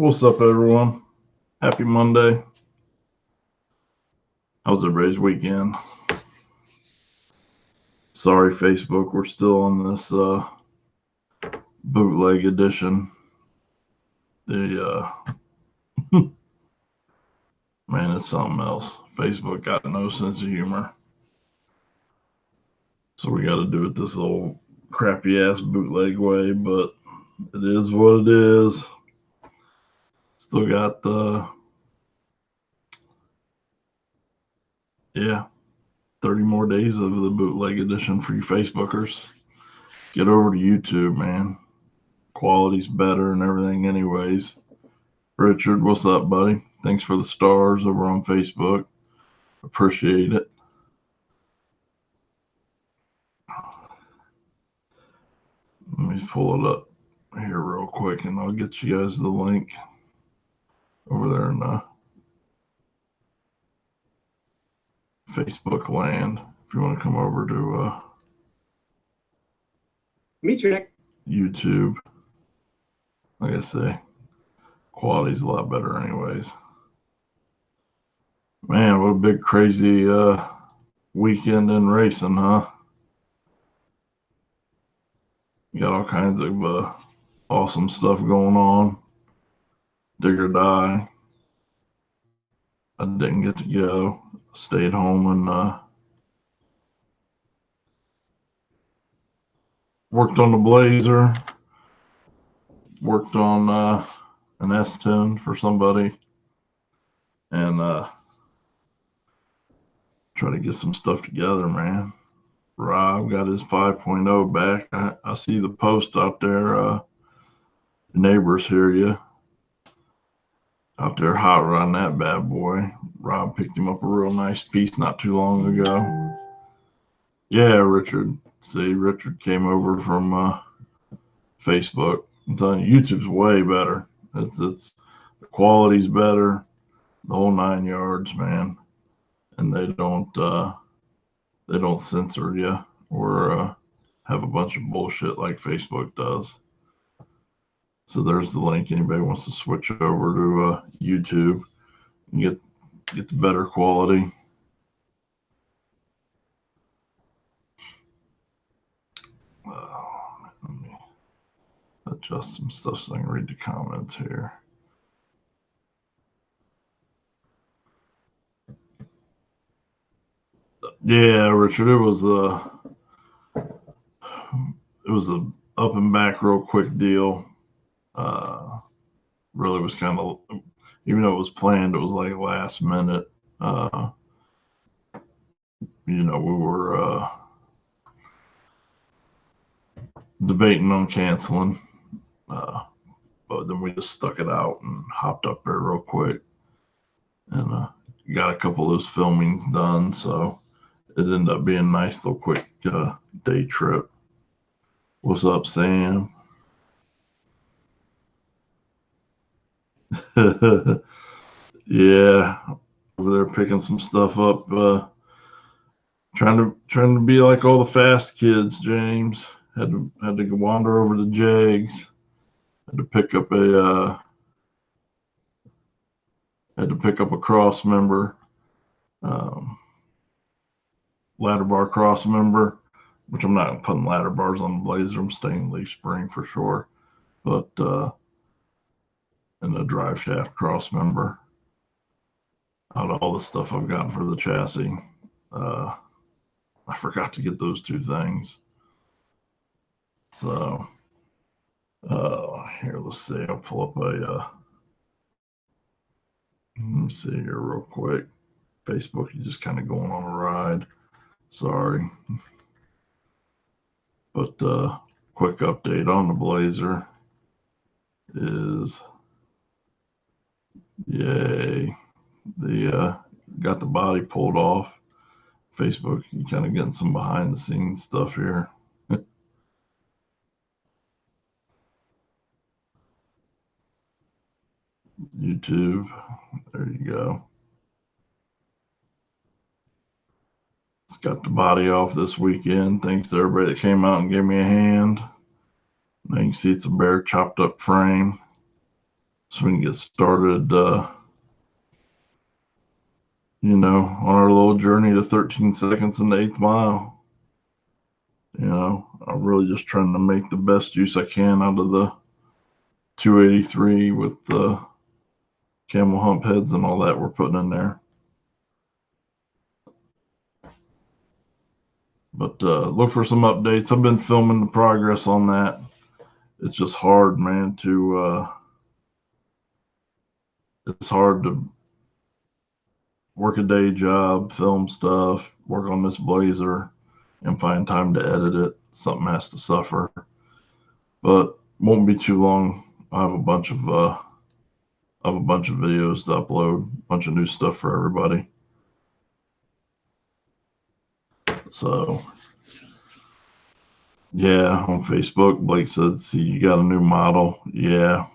What's up, everyone? Happy Monday. How's everybody's weekend? Sorry, Facebook, we're still on this bootleg edition. Man, it's something else. Facebook got no sense of humor. So we got to do it this old crappy ass bootleg way, but it is what it is. Still got 30 more days of the bootleg edition for you Facebookers. Get over to YouTube, man. Quality's better and everything anyways. Richard, what's up, buddy? Thanks for the stars over on Facebook. Appreciate it. Let me pull it up here real quick and I'll get you guys the link over there in Facebook land. If you want to come over to Meet you, Nick. YouTube. Like I say, quality's a lot better anyways. Man, what a big crazy weekend in racing, huh? You got all kinds of awesome stuff going on. Dig or die. I didn't get to go. Stayed home and worked on the Blazer. Worked on an S10 for somebody. And try to get some stuff together, man. Rob got his 5.0 back. I see the post out there. Neighbors hear you. Out there hot rodding that bad boy. Rob picked him up a real nice piece not too long ago. Yeah, Richard. See, Richard came over from Facebook. I'm telling you, YouTube's way better. It's the quality's better, the whole 9 yards, man. And they don't censor you or have a bunch of bullshit like Facebook does. So there's the link. Anybody wants to switch over to YouTube and get the better quality. Let me adjust some stuff so I can read the comments here. Yeah, Richard, it was a up and back real quick deal. Really was kind of, even though it was planned, it was like last minute. We were debating on canceling, but then we just stuck it out and hopped up there real quick and got a couple of those filmings done. So it ended up being a nice little quick day trip. What's up, Sam? Yeah, over there picking some stuff up, trying to be like all the fast kids. James had to wander over to Jags, had to pick up a cross member, ladder bar cross member, which I'm not putting ladder bars on the Blazer. I'm staying leaf spring for sure, but and a drive shaft cross member. Out of all the stuff I've gotten for the chassis, I forgot to get those two things. So here, let's see. I'll pull up let me see here real quick. Facebook, you just kind of going on a ride. Sorry. But quick update on the Blazer is, yay, got the body pulled off. Facebook, you kind of getting some behind the scenes stuff here. YouTube, there you go. It's got the body off this weekend. Thanks to everybody that came out and gave me a hand. Now you can see it's a bare chopped up frame. so we can get started, on our little journey to 13 seconds in the 8th mile. I'm really just trying to make the best use I can out of the 283 with the camel hump heads and all that we're putting in there. But look for some updates. I've been filming the progress on that. It's just hard, man, it's hard to work a day job, film stuff, work on this Blazer, and find time to edit it. Something has to suffer. But won't be too long. I have a bunch of videos to upload, a bunch of new stuff for everybody. So yeah, on Facebook, Blake said, "See, you got a new model." Yeah.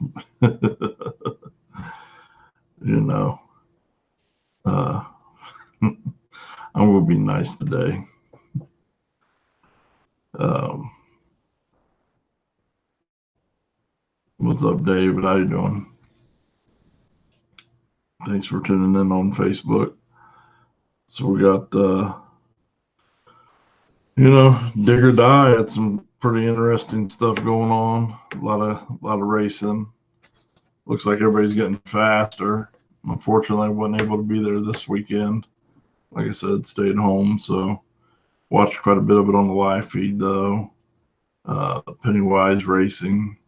I'm gonna be nice today. What's up, David? How you doing? Thanks for tuning in on Facebook. So we got, Dig or Die had some pretty interesting stuff going on. A lot of racing. Looks like everybody's getting faster. Unfortunately, I wasn't able to be there this weekend. Like I said, stayed home, so watched quite a bit of it on the live feed though. Pennywise Racing.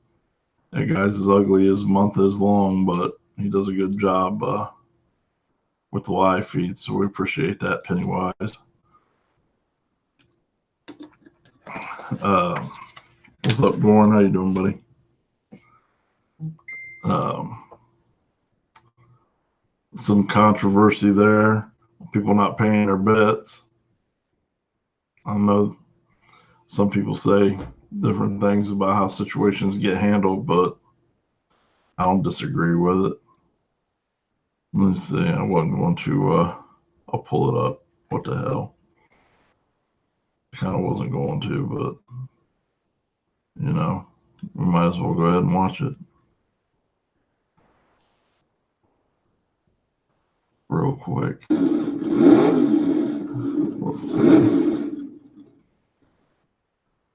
That guy's as ugly as a month is long, but he does a good job with the live feed, so we appreciate that, Pennywise. What's up, Gorn? How you doing, buddy? Some controversy there. People not paying their bets. I know some people say different things about how situations get handled, but I don't disagree with it. Let's see. I wasn't going to. I'll pull it up. What the hell? I kind of wasn't going to, but we might as well go ahead and watch it real quick. Let's see.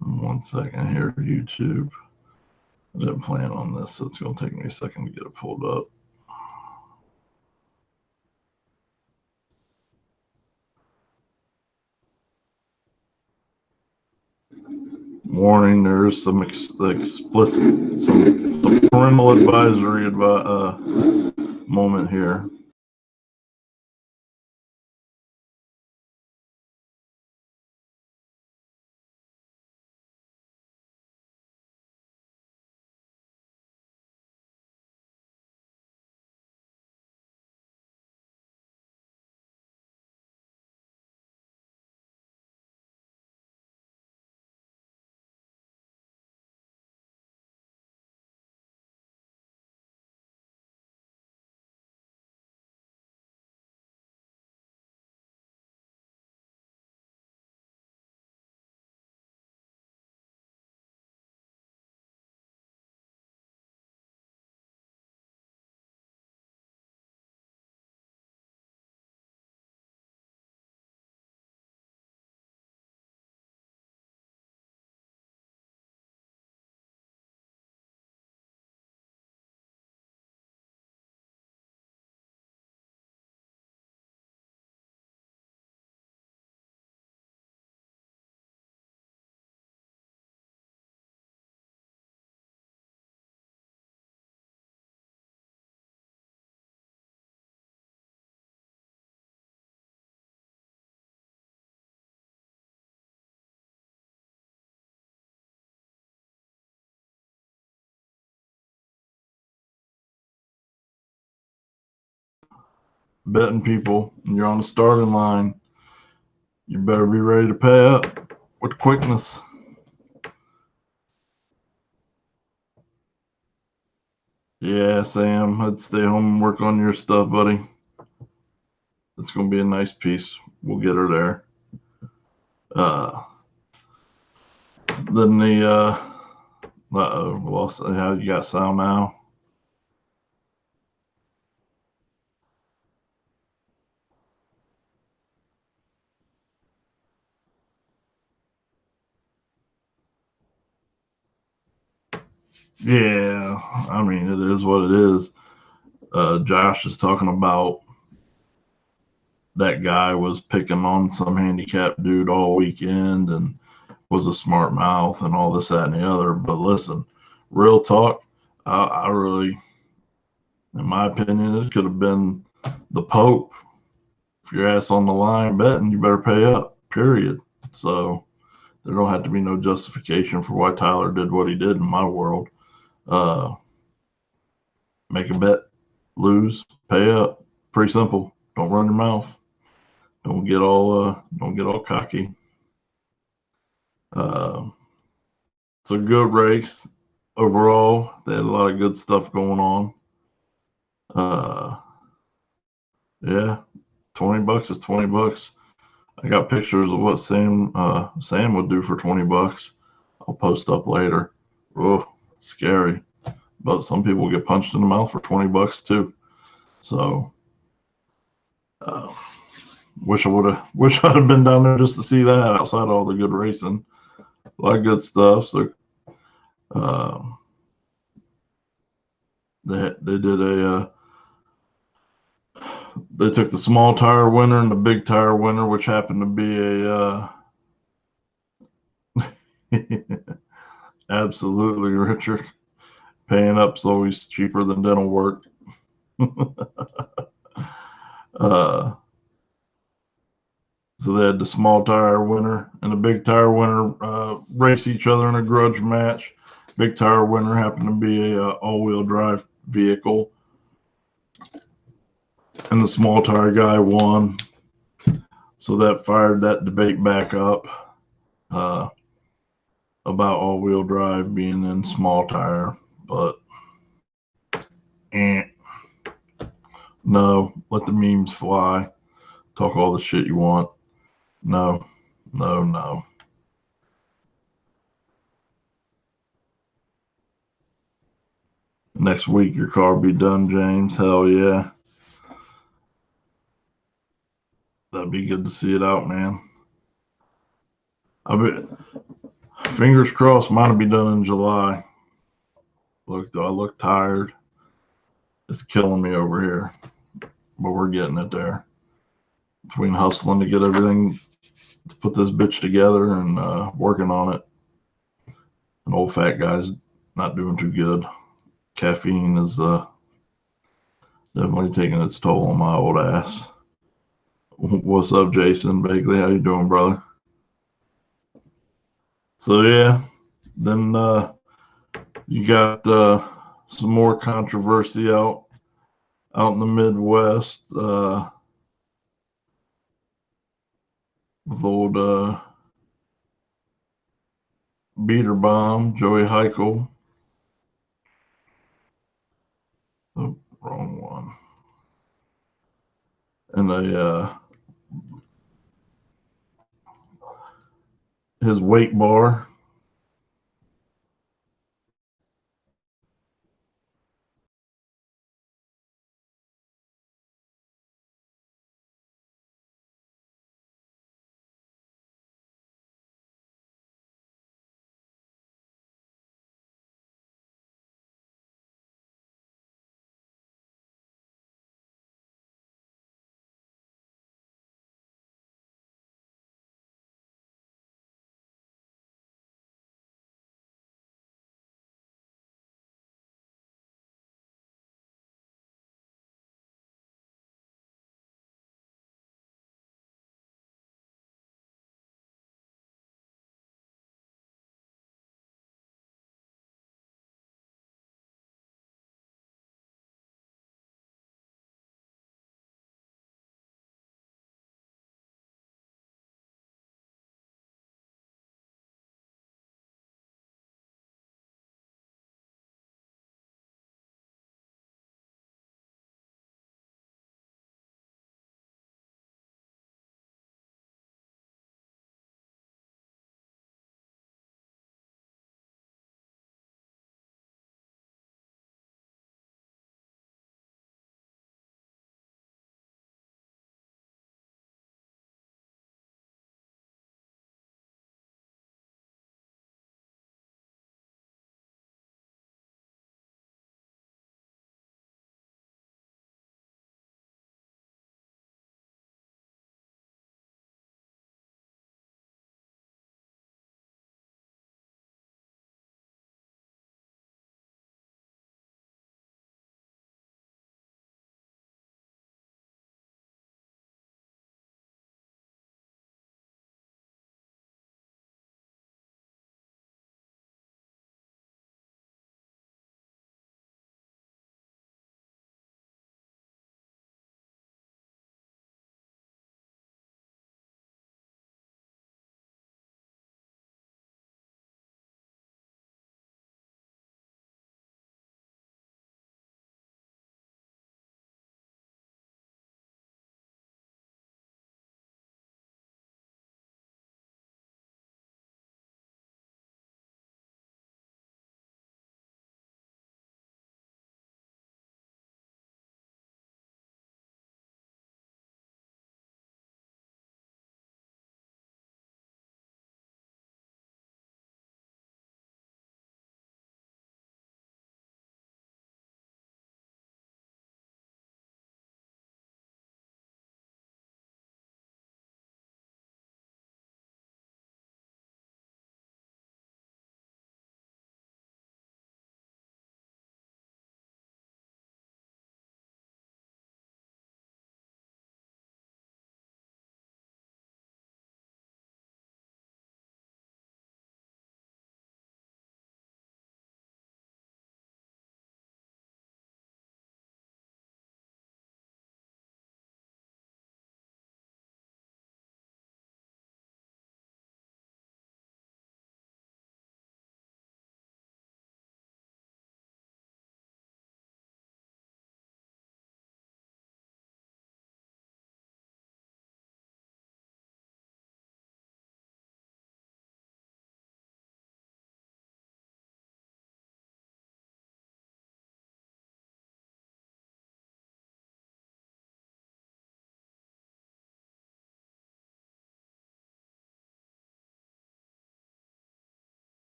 1 second here, YouTube. I didn't plan on this, so it's going to take me a second to get it pulled up. Warning: there is some explicit, some parental advisory moment here. Betting people, you're on the starting line. You better be ready to pay up with quickness. Yeah, Sam, I'd stay home and work on your stuff, buddy. It's going to be a nice piece. We'll get her there. Then the, lost how you got sound now. Yeah, I mean, it is what it is. Josh is talking about that guy was picking on some handicapped dude all weekend and was a smart mouth and all this, that, and the other. But listen, real talk, I really, in my opinion, it could have been the Pope. If your ass on the line betting, you better pay up, period. So there don't have to be no justification for why Tyler did what he did in my world. Make a bet, lose, pay up. Pretty simple. Don't run your mouth. Don't get all cocky. Uh, it's a good race overall. They had a lot of good stuff going on. Uh, yeah, $20 is $20. I got pictures of what Sam would do for $20. I'll post up later. Oh, scary. But some people get punched in the mouth for $20 too. So, uh, wish I'd have been down there just to see that. Outside of all the good racing, a lot of good stuff. So, uh, they did they took the small tire winner and the big tire winner, which happened to be absolutely, Richard. Paying up's always cheaper than dental work. uh, so they had the small tire winner and the big tire winner race each other in a grudge match. Big tire winner happened to be a all-wheel drive vehicle, and the small tire guy won. So that fired that debate back up uh, about all-wheel drive being in small tire, but eh, no, let the memes fly. Talk all the shit you want. No, no, no. Next week your car will be done, James. Hell yeah. That'd be good to see it out, man. I bet fingers crossed mine'll be done in July. Look, do I look tired? It's killing me over here. But we're getting it there. Between hustling to get everything to put this bitch together and working on it. An old fat guy's not doing too good. Caffeine is definitely taking its toll on my old ass. What's up, Jason Bagley? How you doing, brother? So yeah, then you got some more controversy out in the Midwest with old beater bomb Joey Heichel. Oh, wrong one. And his weight bar.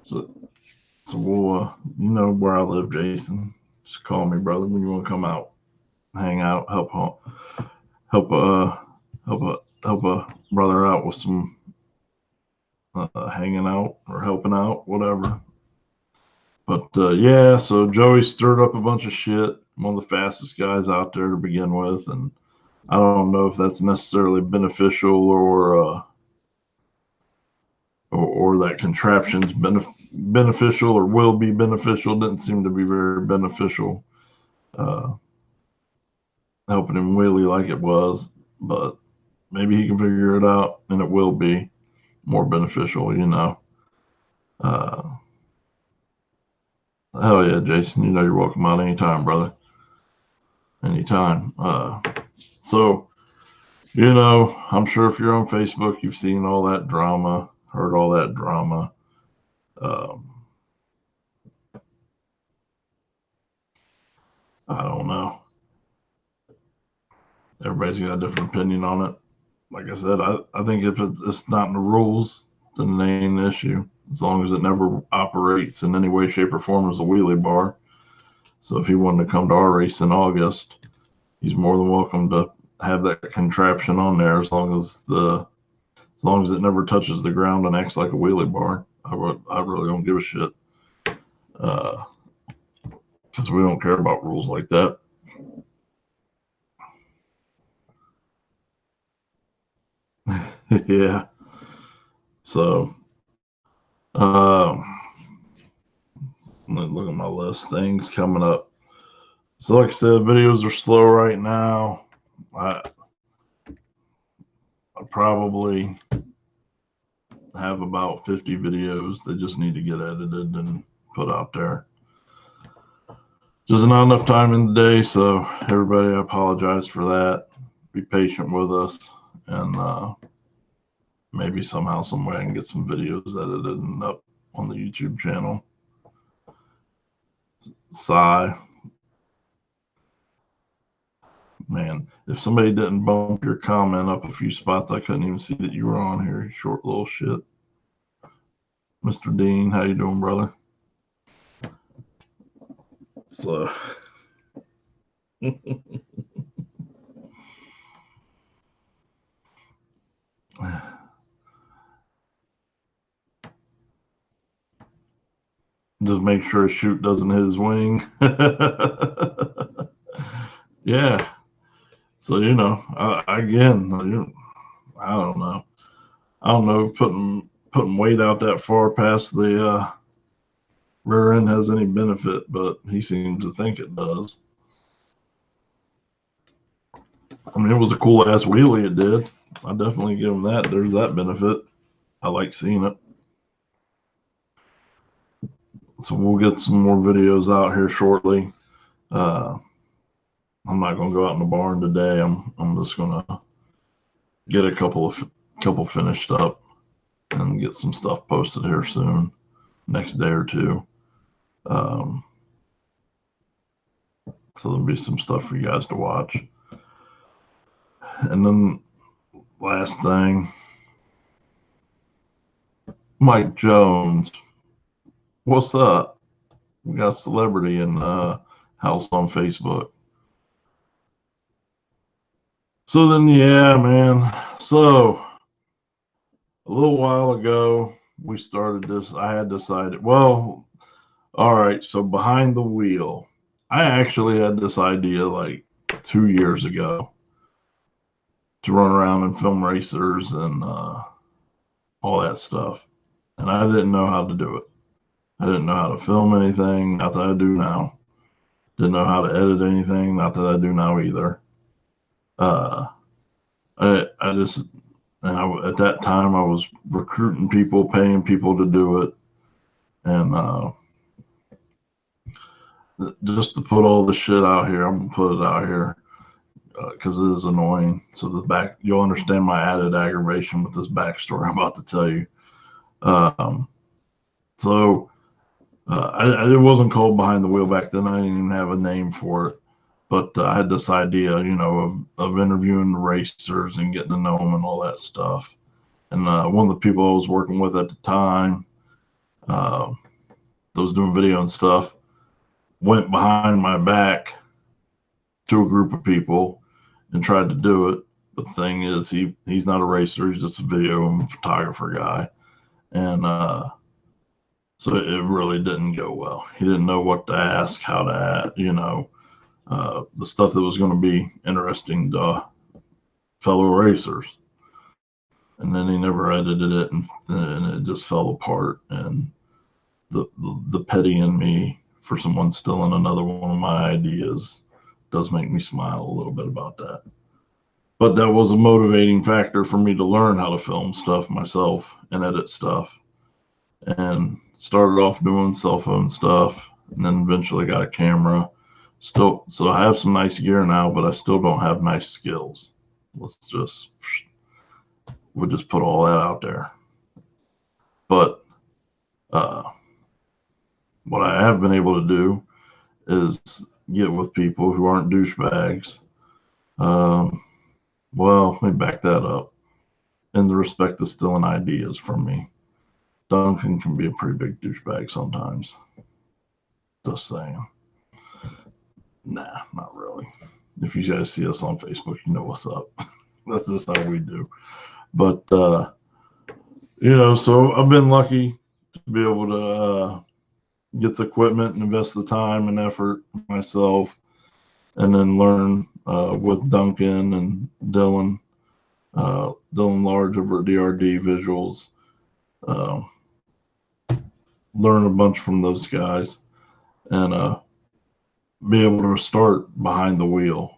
So, so we'll, you know where I live, Jason. Just call me, brother, when you want to come out, hang out, help help a brother out with some hanging out or helping out, whatever. But yeah, so Joey stirred up a bunch of shit. One of the fastest guys out there to begin with, and I don't know if that's necessarily beneficial or that contraption's beneficial or will be beneficial. Didn't seem to be very beneficial, helping him wheelie like it was, but maybe he can figure it out and it will be more beneficial, you know. Hell yeah, Jason, you know you're welcome out anytime, brother. Anytime. So, you know, I'm sure if you're on Facebook, you've seen all that drama, heard all that drama. I don't know. Everybody's got a different opinion on it. Like I said, I think if it's not in the rules, then it ain't an issue. As long as it never operates in any way, shape, or form as a wheelie bar. So if he wanted to come to our race in August, he's more than welcome to have that contraption on there as long as it never touches the ground and acts like a wheelie bar. I really don't give a shit. Because we don't care about rules like that. Yeah. So, look at my list. Things coming up. So, like I said, videos are slow right now. I probably have about 50 videos. They just need to get edited and put out there. Just not enough time in the day, so everybody, I apologize for that. Be patient with us, and maybe somehow, some way, I can get some videos edited and up on the YouTube channel. Sigh. Man, if somebody didn't bump your comment up a few spots, I couldn't even see that you were on here, you short little shit. Mr. Dean, how you doing, brother? So just make sure a chute doesn't hit his wing. Yeah. So, you know, again, I don't know. I don't know if putting weight out that far past the rear end has any benefit, but he seems to think it does. I mean, it was a cool ass wheelie it did. I definitely give him that. There's that benefit. I like seeing it. So we'll get some more videos out here shortly. I'm not gonna go out in the barn today. I'm just gonna get a couple finished up and get some stuff posted here soon, next day or two. So there'll be some stuff for you guys to watch. And then last thing, Mike Jones, what's up? We got a celebrity in house on Facebook. So then, yeah, man. So a little while ago, we started this. I had decided, well, all right, so behind the wheel, I actually had this idea like 2 years ago to run around and film racers and all that stuff. And I didn't know how to do it. I didn't know how to film anything, not that I do now. Didn't know how to edit anything, not that I do now either. I just, and at that time, I was recruiting people, paying people to do it. And just to put all the shit out here, I'm going to put it out here because it is annoying. So you'll understand my added aggravation with this backstory I'm about to tell you. It wasn't called Behind the Wheel back then. I didn't even have a name for it. But I had this idea, you know, of interviewing the racers and getting to know them and all that stuff. And one of the people I was working with at the time, that was doing video and stuff, went behind my back to a group of people and tried to do it. But the thing is, he's not a racer. He's just a video and photographer guy. And so it really didn't go well. He didn't know what to ask, how to ask, the stuff that was going to be interesting to fellow racers. And then he never edited it, and it just fell apart. And the petty in me for someone stealing another one of my ideas does make me smile a little bit about that. But that was a motivating factor for me to learn how to film stuff myself and edit stuff. And started off doing cell phone stuff, and then eventually got a camera. So I have some nice gear now, but I still don't have nice skills. We'll just put all that out there. But what I have been able to do is get with people who aren't douchebags. Well, let me back that up. In the respect of stealing ideas from me, Duncan can be a pretty big douchebag sometimes. Just saying. Nah, not really. If you guys see us on Facebook, you know what's up. That's just how we do. But, so I've been lucky to be able to get the equipment and invest the time and effort myself, and then learn with Duncan and Dylan Large over at DRD Visuals. Learn a bunch from those guys, and be able to start behind the wheel.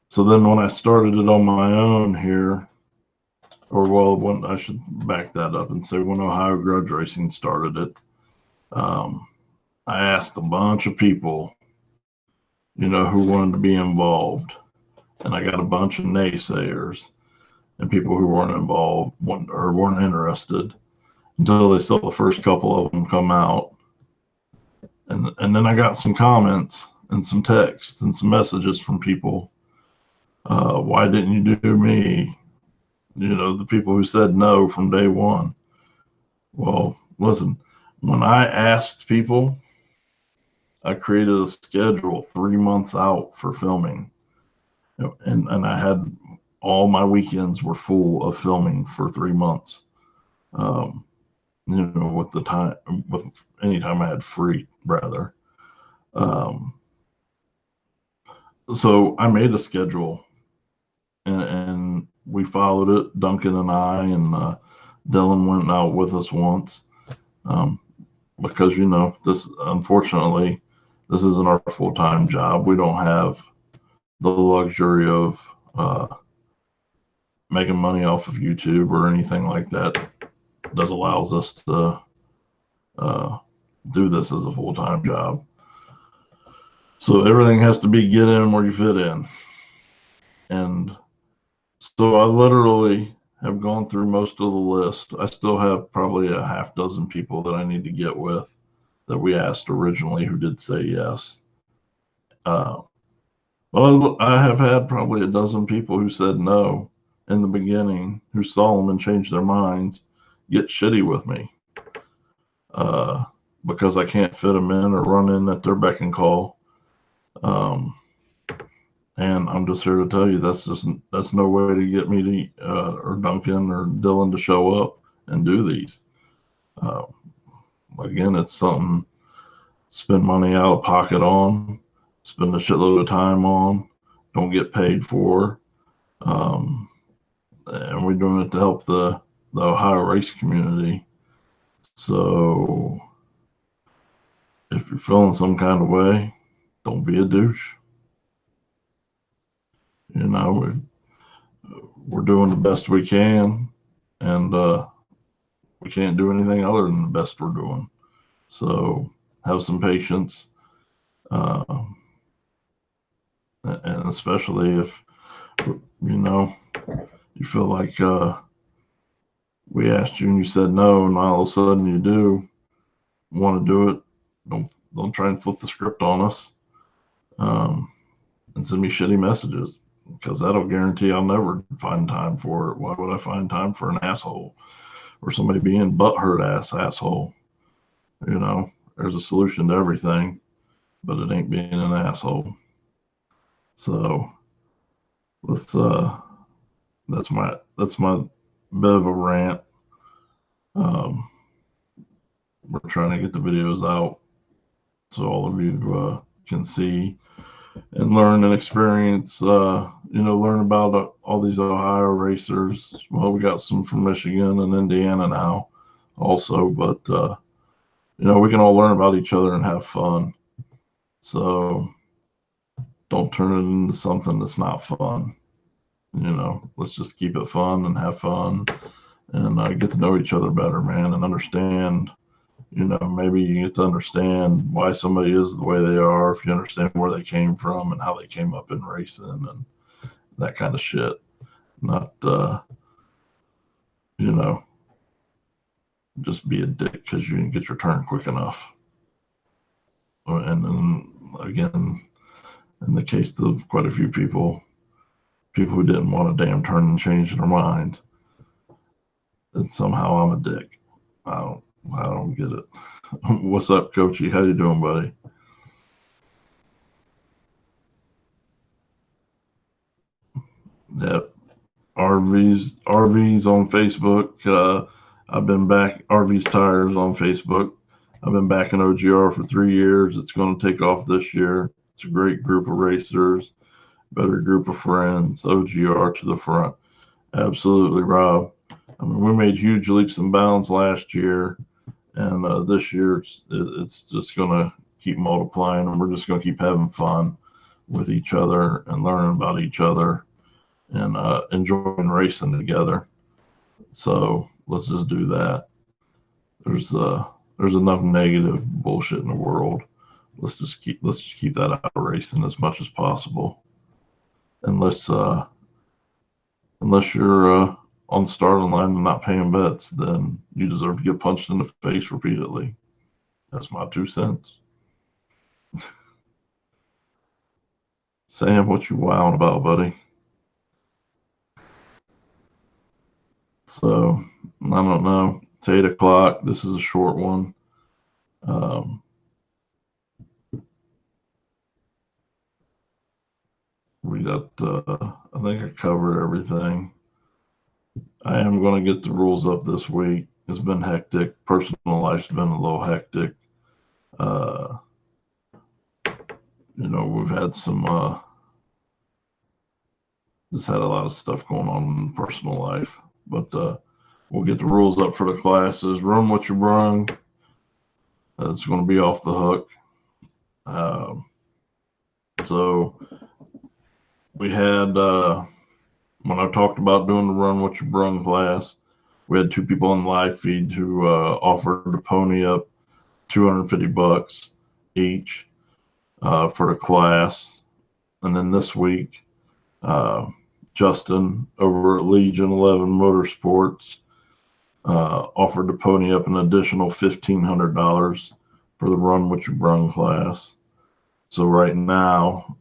So then when I started it on my own here, when I should back that up and say when Ohio Grudge Racing started it, I asked a bunch of people, who wanted to be involved. And I got a bunch of naysayers and people who weren't involved or weren't interested until they saw the first couple of them come out. And then I got some comments and some texts and some messages from people. Why didn't you do me? The people who said no from day one. Well, listen, when I asked people, I created a schedule 3 months out for filming. And I had all my weekends were full of filming for 3 months. With any time I had free, rather. So I made a schedule, and we followed it. Duncan and I and Dylan went out with us once, because this, unfortunately, this isn't our full-time job. We don't have the luxury of making money off of YouTube or anything like that allows us to do this as a full-time job. So everything has to be get in where you fit in. And so I literally have gone through most of the list. I still have probably a half dozen people that I need to get with that we asked originally who did say yes. Well, I have had probably a dozen people who said no in the beginning, who saw them and changed their minds, get shitty with me because I can't fit them in or run in at their beck and call. And I'm just here to tell you that's no way to get me to or Duncan or Dylan to show up and do these. Again, it's something spend money out of pocket on, spend a shitload of time on, don't get paid for, and we're doing it to help the Ohio race community. So if you're feeling some kind of way, don't be a douche. We're doing the best we can, and we can't do anything other than the best we're doing. So have some patience, and especially if you feel like we asked you and you said no, and all of a sudden you do want to do it. Don't try and flip the script on us, and send me shitty messages, because that'll guarantee I'll never find time for it. Why would I find time for an asshole or somebody being butthurt asshole? You know, there's a solution to everything, but it ain't being an asshole. So let's that's my bit of a rant. We're trying to get the videos out so all of you can see and learn and experience, learn about all these Ohio racers. Well, we got some from Michigan and Indiana now also, but, we can all learn about each other and have fun. So don't turn it into something that's not fun. Let's just keep it fun and have fun and get to know each other better, man, and understand. Maybe you get to understand why somebody is the way they are if you understand where they came from and how they came up in racing and that kind of shit. Not, just be a dick because you didn't get your turn quick enough. And then again, in the case of quite a few people who didn't want a damn turn and change their mind, then somehow I'm a dick. I don't get it. What's up, Coachy? How you doing, buddy? Yep. RVs on Facebook. I've been back. RVs Tires on Facebook. I've been back in OGR for 3 years. It's going to take off this year. It's a great group of racers, better group of friends. OGR to the front. Absolutely, Rob. I mean, we made huge leaps and bounds last year, and this year it's just going to keep multiplying, and we're just going to keep having fun with each other and learning about each other and enjoying racing together. So let's just do that. There's enough negative bullshit in the world. Let's just keep that out of racing as much as possible. Unless you're on the starting line and not paying bets, then you deserve to get punched in the face repeatedly. That's my 2 cents. Sam, what you wowing about, buddy? So I don't know. It's 8 o'clock. This is a short one. We got, I think I covered everything. I am going to get the rules up this week. It's been hectic. Personal life's been a little hectic. We've had some, just had a lot of stuff going on in personal life. But we'll get the rules up for the classes. Run what you brung. It's going to be off the hook. So we had, when I talked about doing the Run What You Brung class, we had 2 people on the live feed who offered to pony up $250 each for the class. And then this week, Justin over at Legion 11 Motorsports offered to pony up an additional $1,500 for the Run What You Brung class. So right now,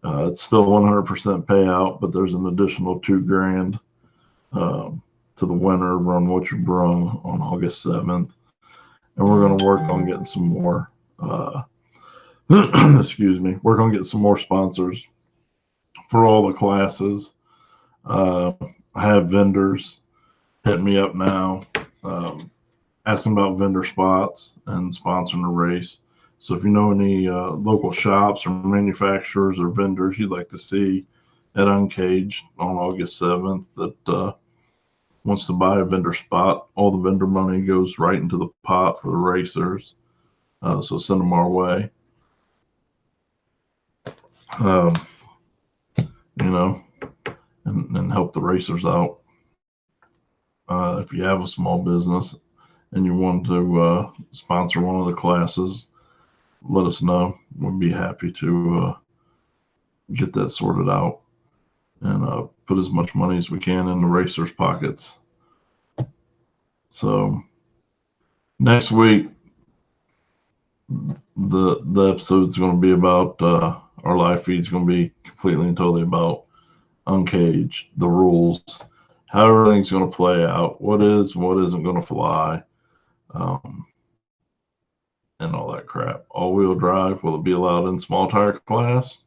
it's still 100% payout, but there's an additional $2,000 to the winner, Run What You Brung, on August 7th. And we're going to work on getting some more, excuse me, work on getting some more sponsors for all the classes. I have vendors hitting me up now, asking about vendor spots and sponsoring the race. So if you know any local shops or manufacturers or vendors you'd like to see at Uncaged on August 7th that wants to buy a vendor spot, all the vendor money goes right into the pot for the racers. So send them our way. And help the racers out. If you have a small business and you want to sponsor one of the classes, let us know. We'd be happy to get that sorted out and put as much money as we can in the racers' pockets. So next week, the episode's going to be about our live feed's going to be completely and totally about Uncaged, the rules, how everything's going to play out, what is and what isn't going to fly. and all that crap. All-wheel drive, will it be allowed in small tire class?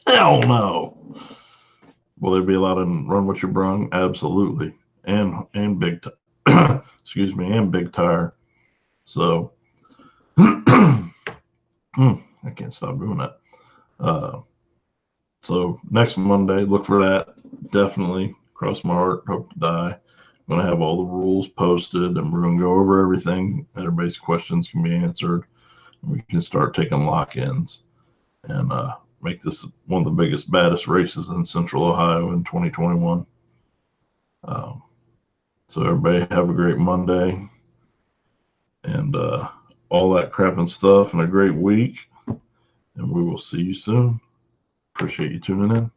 Hell no. Will they be allowed to run with your brung? Absolutely. And big excuse me, and big tire. So I can't stop doing that. So next Monday, look for that. Definitely, cross my heart, hope to die. I'm going to have all the rules posted, and we're going to go over everything. Everybody's questions can be answered. We can start taking lock-ins and make this one of the biggest, baddest races in Central Ohio in 2021. So everybody have a great Monday and all that crap and stuff, and a great week. And we will see you soon. Appreciate you tuning in.